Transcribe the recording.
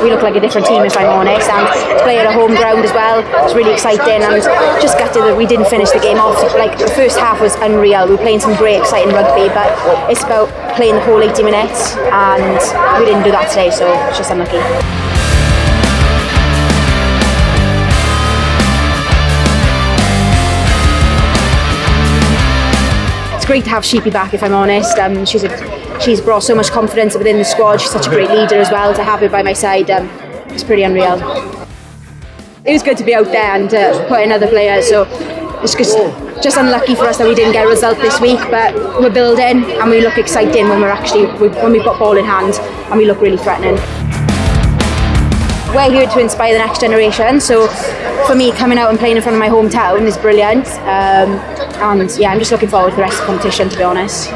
we look like a different team, if I'm honest, and to play at a home ground as well, it's really exciting, and just gutted that we didn't finish the game off. Like, the first half was unreal. We were playing some great exciting rugby, but it's about playing the whole 80 minutes, and we didn't do that today, so it's just unlucky. Great to have Sheepy back, if I'm honest. She's brought so much confidence within the squad. She's such a great leader as well. To have her by my side, it's pretty unreal. It was good to be out there and put in other players, so it's just unlucky for us that we didn't get a result this week, but we're building and we look exciting when we put ball in hand, and we look really threatening. We're here to inspire the next generation, so for me, coming out and playing in front of my hometown is brilliant. And yeah, I'm just looking forward to the rest of the competition, to be honest.